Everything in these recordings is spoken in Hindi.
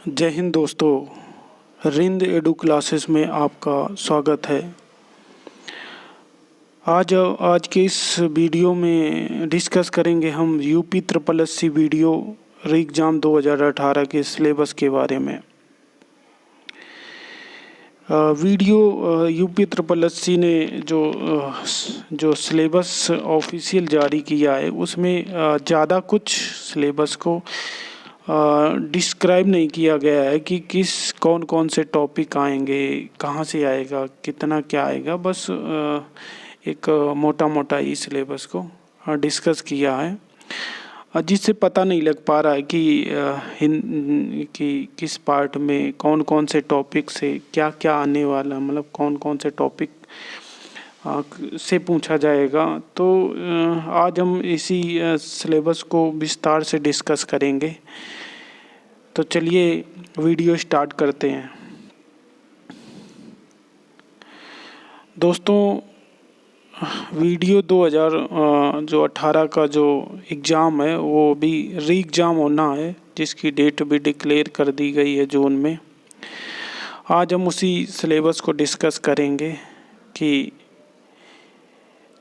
जय हिंद दोस्तों, रिंद एडू क्लासेस में आपका स्वागत है। आज के इस वीडियो में डिस्कस करेंगे हम यूपी ट्रिपल एससी वीडियो री एग्ज़ाम 2018 के सिलेबस के बारे में। वीडियो यूपी ट्रिपल एससी ने जो सिलेबस ऑफिशियल जारी किया है उसमें ज़्यादा कुछ सिलेबस को डिस्क्राइब नहीं किया गया है कि कौन कौन से टॉपिक आएंगे, कहाँ से आएगा, कितना क्या आएगा। बस एक मोटा मोटा ही सिलेबस को डिस्कस किया है, जिससे पता नहीं लग पा रहा है कि किस पार्ट में कौन कौन से टॉपिक से क्या क्या आने वाला, मतलब कौन कौन से टॉपिक से पूछा जाएगा। तो आज हम इसी सिलेबस को विस्तार से डिस्कस करेंगे। तो चलिए वीडियो स्टार्ट करते हैं। दोस्तों, वीडियो 2018 का जो एग्ज़ाम है वो भी री एग्ज़ाम होना है, जिसकी डेट भी डिक्लेयर कर दी गई है जून में। आज हम उसी सिलेबस को डिस्कस करेंगे कि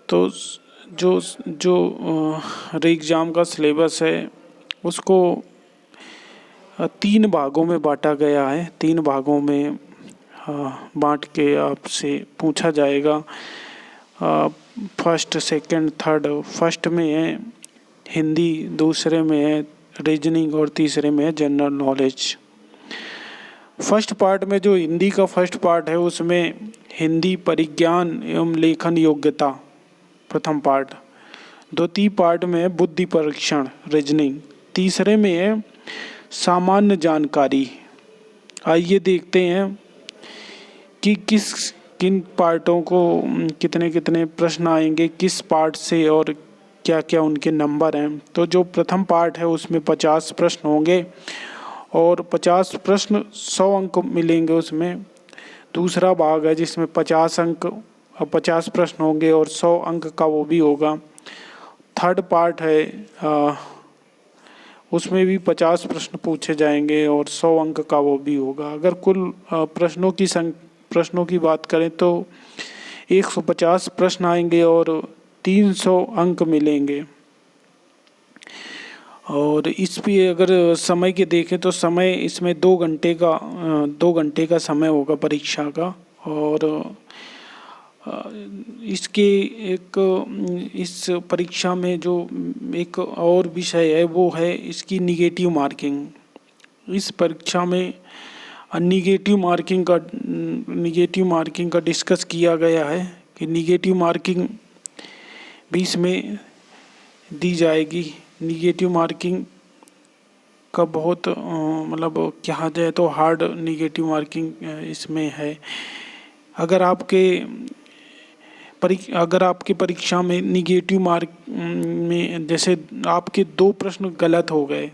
तो जो जो री एग्ज़ाम का सिलेबस है उसको 3 भागों में बांटा गया है। 3 भागों में बांट के आपसे पूछा जाएगा। First, second, third. फर्स्ट में है हिंदी, दूसरे में है रीजनिंग और तीसरे में है जनरल नॉलेज। फर्स्ट पार्ट में जो हिंदी का फर्स्ट पार्ट है उसमें हिंदी परिज्ञान एवं लेखन योग्यता प्रथम पार्ट। द्वितीय पार्ट में है बुद्धि परीक्षण रीजनिंग। तीसरे में है सामान्य जानकारी। आइए देखते हैं कि किन पार्टों को कितने कितने प्रश्न आएंगे, किस पार्ट से और क्या क्या उनके नंबर हैं। तो जो प्रथम पार्ट है उसमें 50 प्रश्न होंगे और 50 प्रश्न 100 अंक मिलेंगे उसमें। दूसरा भाग है जिसमें 50 अंक 50 प्रश्न होंगे और 100 अंक का वो भी होगा। थर्ड पार्ट है उसमें भी 50 प्रश्न पूछे जाएंगे और 100 अंक का वो भी होगा। अगर कुल प्रश्नों की बात करें तो 150 प्रश्न आएंगे और 300 अंक मिलेंगे। और इस पे अगर समय के देखें तो समय इसमें 2 घंटे का समय होगा परीक्षा का। और इस परीक्षा में जो एक और विषय है वो है इसकी निगेटिव मार्किंग। इस परीक्षा में निगेटिव मार्किंग का डिस्कस किया गया है कि निगेटिव मार्किंग भी इसमें दी जाएगी। निगेटिव मार्किंग का बहुत मतलब कहा जाए तो हार्ड निगेटिव मार्किंग इसमें है। अगर आपके परीक्षा में निगेटिव मार्क में जैसे आपके 2 प्रश्न गलत हो गए,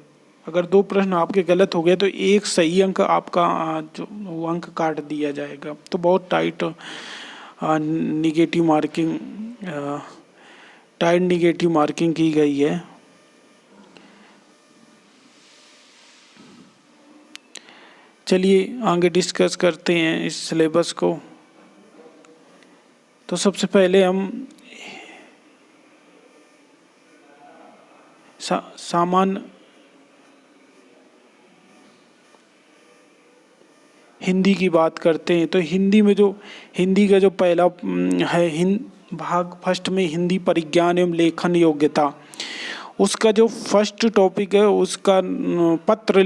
अगर 2 प्रश्न आपके गलत हो गए तो 1 सही अंक आपका जो वो अंक काट दिया जाएगा। तो बहुत टाइट निगेटिव मार्किंग की गई है। चलिए आगे डिस्कस करते हैं इस सिलेबस को। तो सबसे पहले हम सामान्य हिंदी की बात करते हैं। तो हिंदी का जो पहला है भाग फर्स्ट में हिंदी परिज्ञान एवं लेखन योग्यता। उसका जो फर्स्ट टॉपिक है उसका पत्र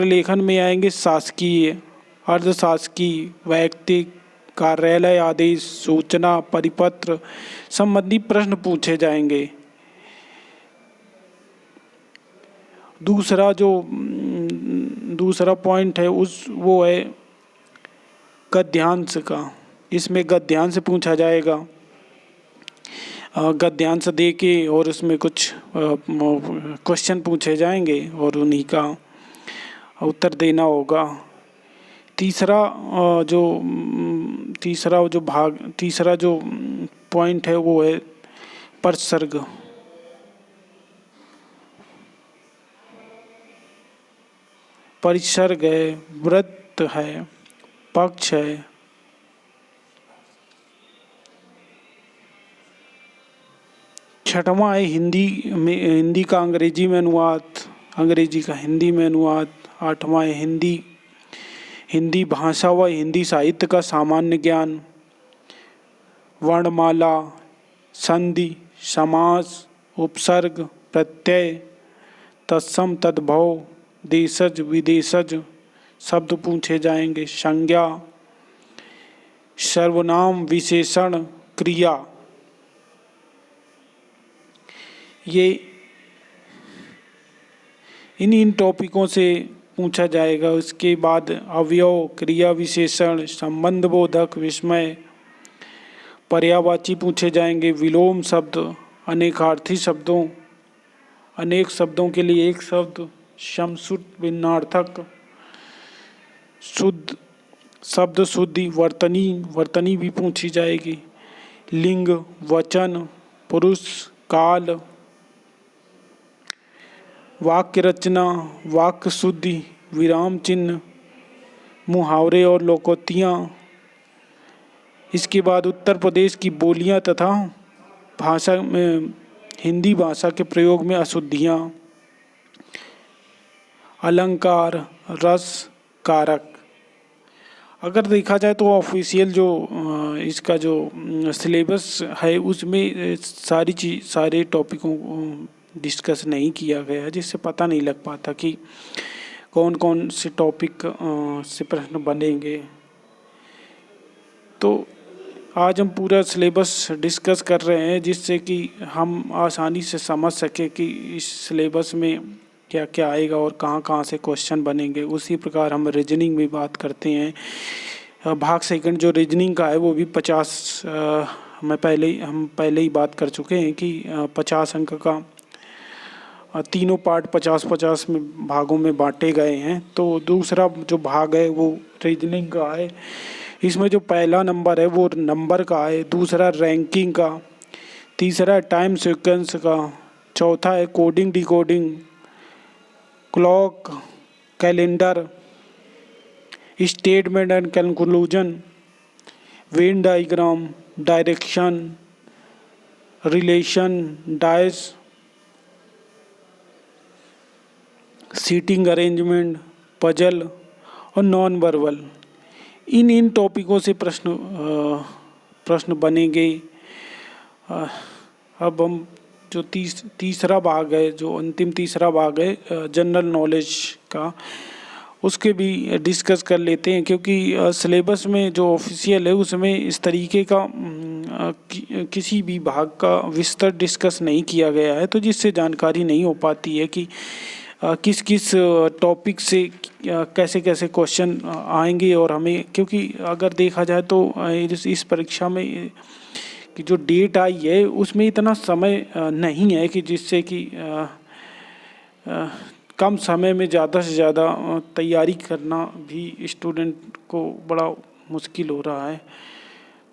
लेखन में आएंगे शासकीय, अर्धशासकीय, वैयक्तिक, कार्यालय आदेश, सूचना, परिपत्र संबंधी प्रश्न पूछे जाएंगे। दूसरा पॉइंट है वो है गद्यांश का। इसमें गद्यांश पूछा जाएगा। गद्यांश दे के और उसमें कुछ क्वेश्चन पूछे जाएंगे और उन्हीं का उत्तर देना होगा। तीसरा जो पॉइंट है वो है प्रसर्ग। परिसर्ग है, व्रत है, पक्ष है, छठवां है हिंदी का अंग्रेजी में अनुवाद, अंग्रेजी का हिंदी में अनुवाद। आठवां है हिंदी भाषा व हिंदी साहित्य का सामान्य ज्ञान, वर्णमाला, संधि, समास, उपसर्ग, प्रत्यय, तत्सम तद्भव, देशज विदेशज शब्द पूछे जाएंगे, संज्ञा, सर्वनाम, विशेषण, क्रिया। ये इन टॉपिकों से पूछा जाएगा। उसके बाद अवयव, क्रिया विशेषण, संबंध बोधक, विस्मय, पर्यायवाची पूछे जाएंगे, विलोम शब्द, अनेकार्थी शब्दों, अनेक शब्दों के लिए एक शब्द, समश्रुत भिन्नार्थक, शुद्ध शब्द शुद्धि, वर्तनी भी पूछी जाएगी, लिंग, वचन, पुरुष, काल, वाक्य रचना, वाक्य शुद्धि, विराम चिन्ह, मुहावरे और लोकोक्तियाँ। इसके बाद उत्तर प्रदेश की बोलियां तथा भाषा में हिंदी भाषा के प्रयोग में अशुद्धियाँ, अलंकार, रस, कारक। अगर देखा जाए तो ऑफिशियल जो इसका जो सिलेबस है उसमें सारे टॉपिकों को डिस्कस नहीं किया गया है, जिससे पता नहीं लग पाता कि कौन कौन से टॉपिक से प्रश्न बनेंगे। तो आज हम पूरा सिलेबस डिस्कस कर रहे हैं, जिससे कि हम आसानी से समझ सके कि इस सिलेबस में क्या क्या आएगा और कहाँ कहाँ से क्वेश्चन बनेंगे। उसी प्रकार हम रीजनिंग में बात करते हैं। भाग सेकंड जो रीजनिंग का है वो भी 50 हम पहले ही बात कर चुके हैं कि 50 अंक का तीनों पार्ट 50-50 में भागों में बांटे गए हैं। तो दूसरा जो भाग है वो रीजनिंग का है। इसमें जो पहला नंबर है वो नंबर का है, दूसरा रैंकिंग का, तीसरा टाइम सीक्वेंस का, चौथा है coding decoding, clock, calendar, statement and conclusion, Venn diagram, direction, relation, dice, seating arrangement, puzzle और नॉन वर्बल। इन टॉपिकों से प्रश्न बनेंगे। अब हम जो तीसरा भाग है, जो अंतिम तीसरा भाग है जनरल नॉलेज का, उसके भी डिस्कस कर लेते हैं, क्योंकि सिलेबस में जो ऑफिशियल है उसमें इस तरीके का किसी भी भाग का विस्तार डिस्कस नहीं किया गया है, तो जिससे जानकारी नहीं हो पाती है कि किस किस टॉपिक से कैसे कैसे क्वेश्चन आएंगे। और हमें, क्योंकि अगर देखा जाए तो इस परीक्षा में कि जो डेट आई है उसमें इतना समय नहीं है कि जिससे कि कम समय में ज़्यादा से ज़्यादा तैयारी करना भी स्टूडेंट को बड़ा मुश्किल हो रहा है।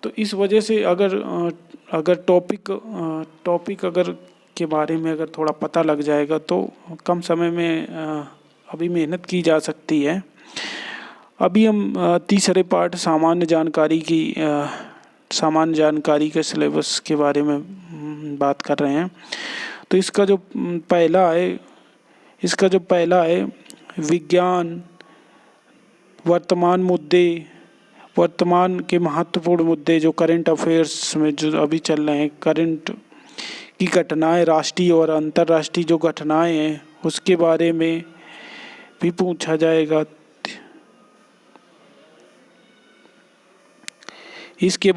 तो इस वजह से अगर टॉपिक अगर के बारे में अगर थोड़ा पता लग जाएगा तो कम समय में अभी मेहनत की जा सकती है। अभी हम तीसरे पार्ट सामान्य जानकारी के सिलेबस के बारे में बात कर रहे हैं। तो इसका जो पहला है विज्ञान, वर्तमान के महत्वपूर्ण मुद्दे जो करंट अफेयर्स में जो अभी चल रहे हैं, करंट की घटनाएं, राष्ट्रीय और अंतर्राष्ट्रीय जो घटनाएं हैं उसके बारे में भी पूछा जाएगा। इसके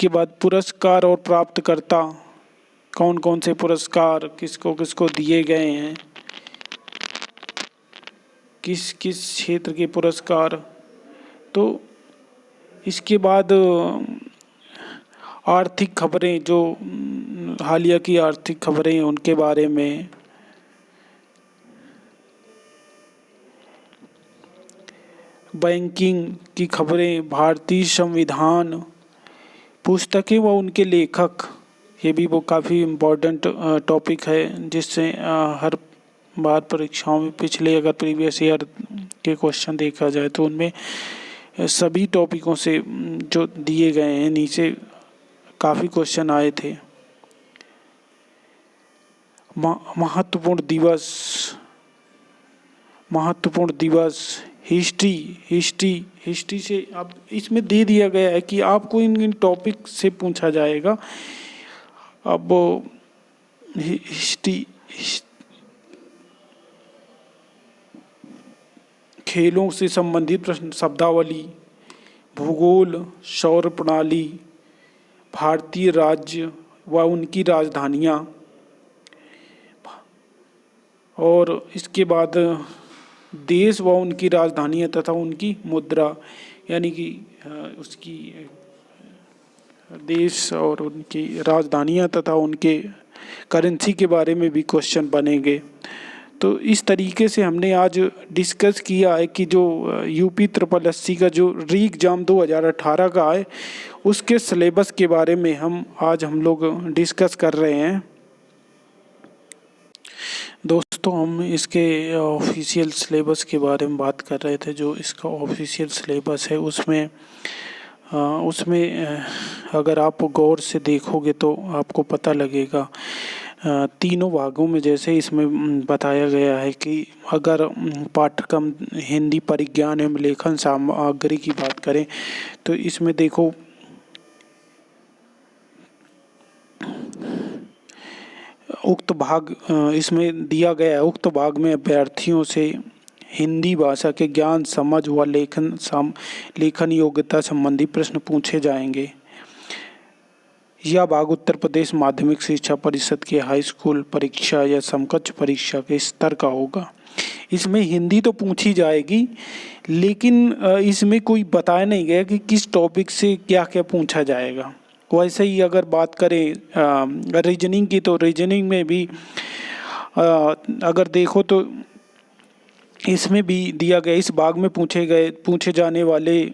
बाद पुरस्कार और प्राप्तकर्ता, कौन कौन से पुरस्कार किसको किसको दिए गए हैं, किस किस क्षेत्र के पुरस्कार। तो इसके बाद आर्थिक खबरें, जो हालिया की आर्थिक खबरें हैं उनके बारे में, बैंकिंग की खबरें, भारतीय संविधान, पुस्तकें व उनके लेखक, ये भी वो काफ़ी इम्पोर्टेंट टॉपिक है जिससे हर बार परीक्षाओं में पिछले अगर प्रीवियस ईयर के क्वेश्चन देखा जाए तो उनमें सभी टॉपिकों से जो दिए गए हैं नीचे काफ़ी क्वेश्चन आए थे। महत्वपूर्ण दिवस हिस्ट्री से अब इसमें दे दिया गया है कि आपको इन टॉपिक से पूछा जाएगा। अब हिस्ट्री खेलों से संबंधित प्रश्न, शब्दावली, भूगोल, सौर प्रणाली, भारतीय राज्य व उनकी राजधानियाँ, और इसके बाद देश व उनकी राजधानियाँ तथा उनकी मुद्रा, यानी कि उसकी देश और उनकी राजधानियाँ तथा उनके करेंसी के बारे में भी क्वेश्चन बनेंगे। तो इस तरीके से हमने आज डिस्कस किया है कि जो यूपी ट्रिपल एससी का जो री एग्ज़ाम 2018 का है उसके सिलेबस के बारे में हम लोग डिस्कस कर रहे हैं। दोस्तों हम इसके ऑफिशियल सिलेबस के बारे में बात कर रहे थे। जो इसका ऑफिशियल सिलेबस है उसमें अगर आप गौर से देखोगे तो आपको पता लगेगा तीनों भागों में जैसे इसमें बताया गया है कि अगर पाठ्यक्रम हिंदी परिज्ञान एवं लेखन सामग्री की बात करें तो इसमें देखो उक्त भाग इसमें दिया गया है। उक्त भाग में अभ्यर्थियों से हिंदी भाषा के ज्ञान, समझ व लेखन योग्यता संबंधी प्रश्न पूछे जाएंगे। यह भाग उत्तर प्रदेश माध्यमिक शिक्षा परिषद के हाई स्कूल परीक्षा या समकक्ष परीक्षा के स्तर का होगा। इसमें हिंदी तो पूछी जाएगी, लेकिन इसमें कोई बताया नहीं गया कि किस टॉपिक से क्या क्या पूछा जाएगा। वैसे ही अगर बात करें रीजनिंग की तो रीजनिंग में भी अगर देखो तो इसमें भी दिया गया, इस भाग में पूछे जाने वाले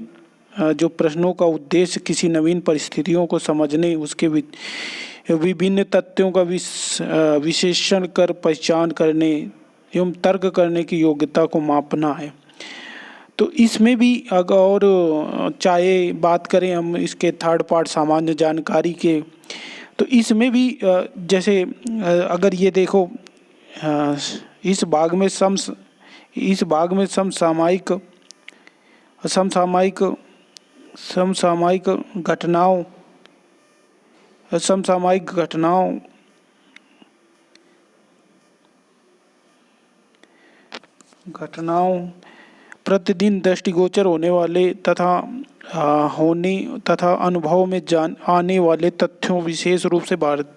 जो प्रश्नों का उद्देश्य किसी नवीन परिस्थितियों को समझने, उसके विभिन्न तथ्यों का विश्लेषण कर पहचान करने एवं तर्क करने की योग्यता को मापना है। तो इसमें भी अगर और चाहे बात करें हम इसके थर्ड पार्ट सामान्य जानकारी के, तो इसमें भी जैसे अगर ये देखो इस भाग में समसामयिक घटनाओं प्रतिदिन दृष्टिगोचर होने वाले तथा अनुभव में आने वाले तथ्यों, विशेष रूप से भारत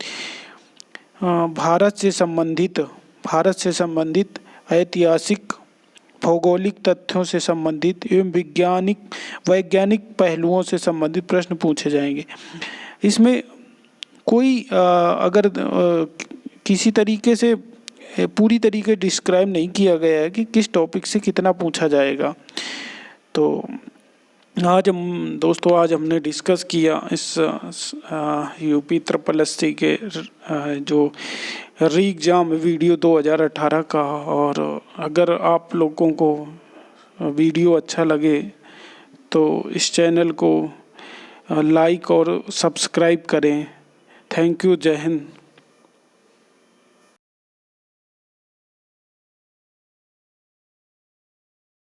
से संबंधित ऐतिहासिक भौगोलिक तथ्यों से संबंधित एवं वैज्ञानिक पहलुओं से संबंधित प्रश्न पूछे जाएंगे। इसमें कोई अगर किसी तरीके से पूरी तरीके डिस्क्राइब नहीं किया गया है कि किस टॉपिक से कितना पूछा जाएगा। तो आज हमने डिस्कस किया इस यूपी ट्रिपल एससी के जो री एग्ज़ाम वीडियो 2018 का। और अगर आप लोगों को वीडियो अच्छा लगे तो इस चैनल को लाइक और सब्सक्राइब करें। Thank you. जय हिंद।